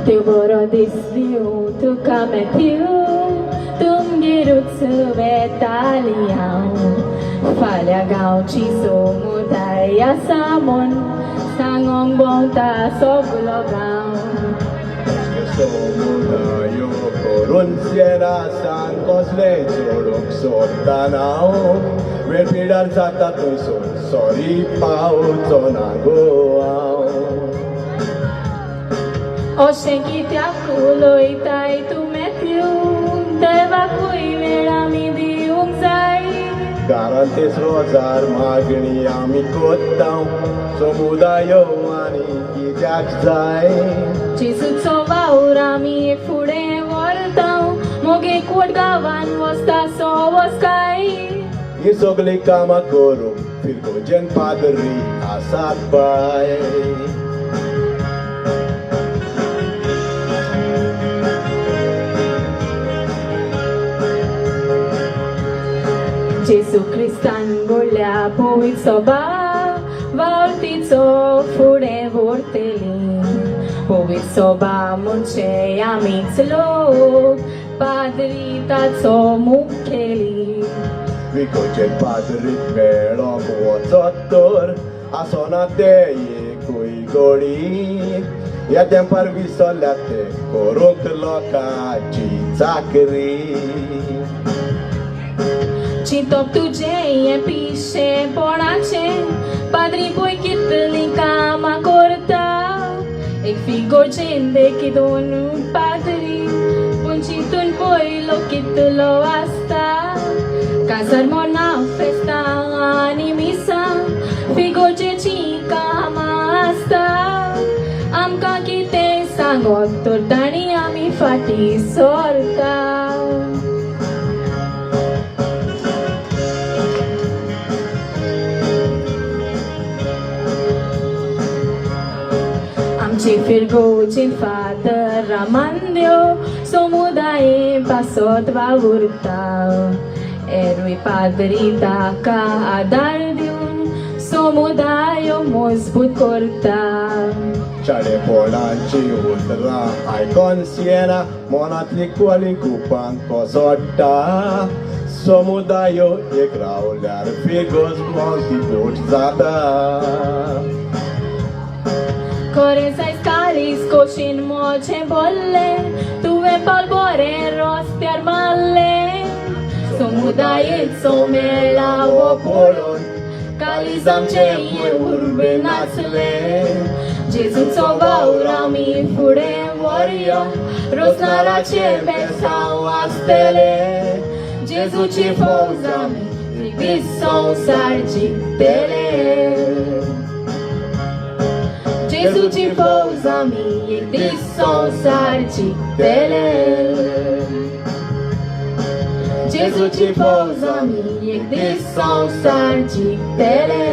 Tu borodis viu, tu cametiu, tu ngirut betaliau, falha gauchi somudaya samon, sangong bonta soglogau. Somudayo korun siera sangkos lejorok sotanao, verpidar sata tuson sorry pau tonagoao. Oshengitiakulo itai tu metiu, deva kui merami biung zai. Garantes rozar magni ami kotau, somudayo ani kijak zai. Jesus sovaurami fude vortau, moge kodgavan vosta sovoskai. Isogli kama korum, firgo jen padri asat bai. Jesu Christan golea povit soba, valtizo fude vorteli. Povit soba munche amitzlo, padri tazo mukheli. Vico jen padri melo muotzottor, asonate ye kui gori. Yatem parvi solate, koruk loka chizakri. Citop tu jei e pisce bonace, padri poi kitli kama corta. Ik figo jende ki donu padri, puncitun poi lo kitlo asta. Casar mona festa animisa, figo je kama asta. Am ka kite sangot tortani ami fati sorta. Amci firgocin fată ramandio, somudae pasot va urta. Erui padrita ca adardiun, somudaio mosbut corta. Chale polanci ultra ai consiera, monatli quali cupan cosotta. Somudayo e graular figos monti zata. Coreza scalis cocin moce bolle, tuve palbore rostiar malle. Somudae somela popolon, calizam ce urbe națle. Jesus sovaurami fude voria, rosnara ce besau astele. Jesus ci fouzami, visson sargitele. Jesus ci fouzami, visson sargitele. Jesus ci fouzami, visson sargitele.